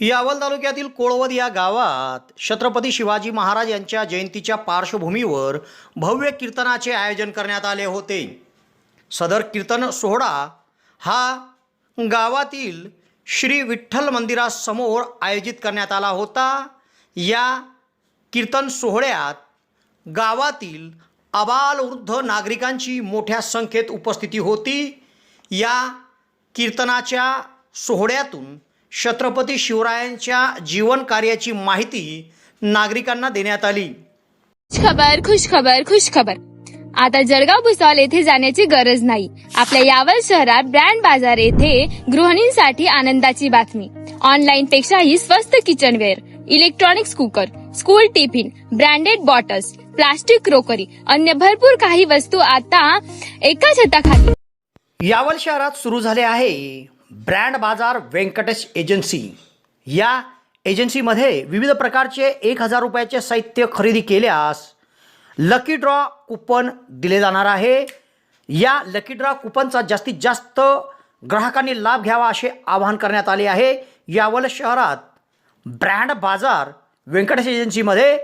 यावल तालुक्यातील कोळवद या गावात छत्रपती शिवाजी महाराज यांच्या जयंतीच्या पार्श्वभूमीवर भव्य कीर्तनाचे आयोजन करण्यात आले होते। सदर कीर्तन सोहळा हा गावातील श्री विठ्ठल मंदिरासमोर आयोजित करण्यात आला होता। या कीर्तन सोहळ्यात गावातील आबालवृद्ध नागरिकांची मोठ्या संख्येत उपस्थिती होती। या कीर्तनाच्या सोहळ्यातून छत्रपती शिवरायांच्या जीवन कार्याची माहिती नागरिकांना देण्यात आली। खुश खबर। आता जळगाव भुसावळ येथे जाण्याची गरज नाही। आपल्या यावल शहरात ब्रँड बाजार येथे गृहिणींसाठी आनंदाची बातमी। ऑनलाईन पेक्षाही स्वस्त kitchenware, electronics cooker, school tiffin, branded bottles, plastic crockery, अन्य भरपूर काही वस्तू आता एका छताखाली यावल शहरात सुरू झाले आहे ब्रँड बाजार व्यंकटेश एजन्सी। या एजन्सीमध्ये विविध प्रकारचे 1000 रुपयाचे साहित्य खरेदी केल्यास लकी ड्रॉ कुपन दिले जाणार आहे। या लकी ड्रॉ कुपनचा जास्तीत जास्त ग्राहकांनी लाभ घ्यावा असे आवाहन करण्यात आले आहे। यावल शहरात ब्रँड बाजार व्यंकटेश एजन्सीमध्ये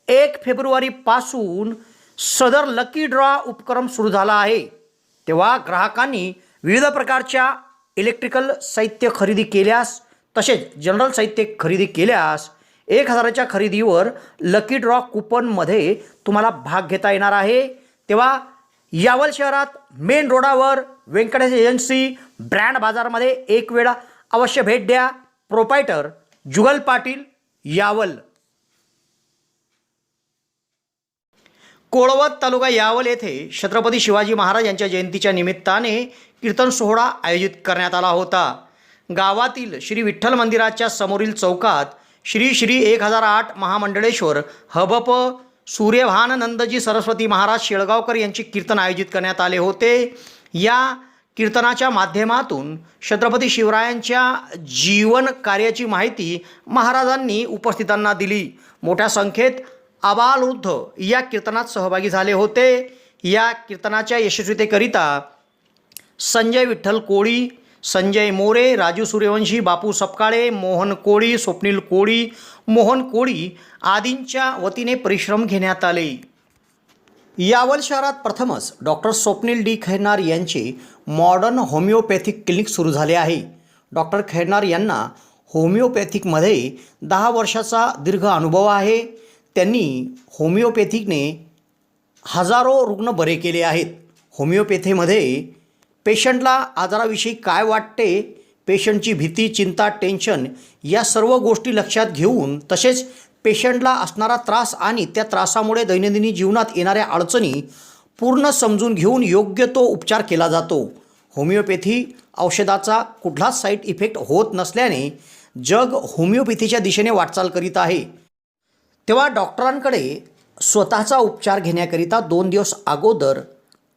1 फेब्रुवारीपासून सदर लकी ड्रॉ उपक्रम सुरू झाला आहे। तेव्हा ग्राहकांनी विविध प्रकारच्या इलेक्ट्रिकल साहित्य खरेदी केल्यास तसेच जनरल साहित्य खरेदी केल्यास 1000च्या खरेदीवर लकी ड्रॉ कुपनमध्ये तुम्हाला भाग घेता येणार आहे। तेव्हा यावल शहरात मेन रोडावर व्यंकटेश एजन्सी ब्रँड बाजारमध्ये एक वेळा अवश्य भेट द्या। प्रोपायटर जुगल पाटील, यावल। कोळवद तालुका यावल येथे छत्रपती शिवाजी महाराज यांच्या जयंतीच्या निमित्ताने कीर्तन सोहळा आयोजित करण्यात आला होता। गावातील श्री विठ्ठल मंदिराच्या समोरील चौकात श्री 1008 महामंडळेश्वर हबप सूर्यभाननंदजी सरस्वती महाराज शेळगावकर यांचे कीर्तन आयोजित करण्यात आले होते। या कीर्तनाच्या माध्यमातून छत्रपती शिवरायांच्या जीवन कार्याची माहिती महाराजांनी उपस्थितांना दिली। मोठ्या संख्येत आबालवृद्ध या कीर्तनात सहभागी झाले होते। या कीर्तनाच्या यशस्वीतेकरिता संजय विठ्ठल कोळी, संजय मोरे, राजू सूर्यवंशी, बापू सपकाळे, मोहन कोळी, स्वप्नील कोळी, मोहन कोळी आदींच्या वतीने परिश्रम घेण्यात आले। यावल शहरात प्रथमच डॉक्टर स्वप्नील डी खैरनार यांचे मॉडर्न होमिओपॅथिक क्लिनिक सुरू झाले आहे। डॉक्टर खैरनार यांना होमिओपॅथिकमध्ये 10 वर्षाचा दीर्घ अनुभव आहे। त्यांनी होमिओपॅथिकने हजारो रुग्ण बरे केले आहेत। होमिओपॅथीमध्ये पेशंटला आजाराविषयी काय वाटते, पेशंटची भीती, चिंता, टेन्शन या सर्व गोष्टी लक्षात घेऊन तसेच पेशंटला असणारा त्रास आणि त्या त्रासामुळे दैनंदिन जीवनात येणाऱ्या अडचणी पूर्ण समजून घेऊन योग्य तो उपचार केला जातो। होमिओपॅथी औषधाचा कुठलाच साईड इफेक्ट होत नसल्याने जग होमिओपॅथीच्या दिशेने वाटचाल करीत आहे। तेव्हा डॉक्टरांकडे स्वतःचा उपचार घेण्याकरिता 2 दिवस अगोदर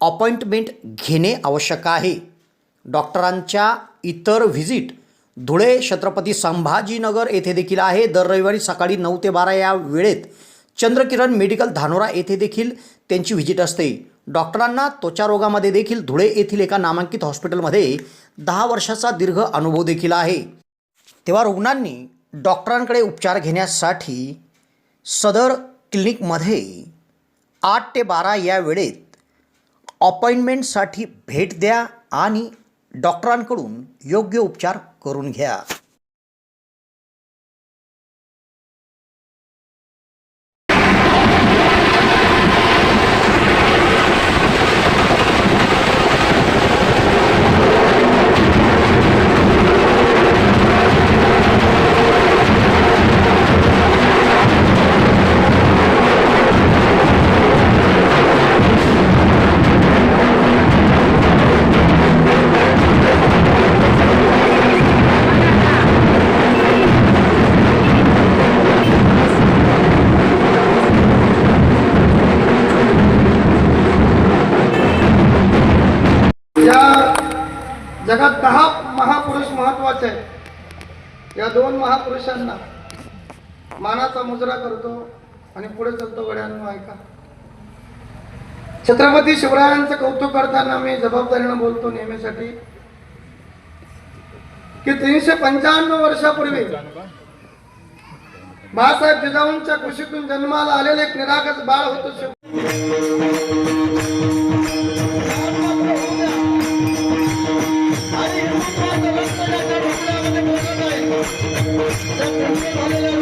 अपॉइंटमेंट घेणे आवश्यक आहे। डॉक्टरांच्या इतर व्हिजिट धुळे, छत्रपती संभाजीनगर येथे देखील आहे। दर रविवारी सकाळी 9 ते 12 या वेळेत चंद्रकिरण मेडिकल धानोरा येथे देखील त्यांची व्हिजिट असते। डॉक्टरांना त्वचा रोगामध्ये देखील धुळे येथील एका नामांकित हॉस्पिटलमध्ये 10 वर्षाचा दीर्घ अनुभव देखील आहे। तेव्हा रुग्णांनी डॉक्टरांकडे उपचार घेण्यासाठी सदर क्लिनिकमध्ये 8 ते 12 या वेळेत अपॉइंटमेंटसाठी भेट द्या आणि डॉक्टरांकडून योग्य उपचार करून घ्या। जगात 10 महापुरुष महत्वाचे आहेत। या 2 महापुरुषांना मानाचा मुजरा करतो आणि पुढे चलतो। गड्यांनो ऐका, छत्रपती शिवरायांचं कौतुक करताना मी जबाबदारीने बोलतो नेहमीसाठी की 395 वर्षापूर्वी बाळासाहेब जिजाऊंच्या कुशीतून जन्माला आलेले एक निरागस बाळ होतं आणि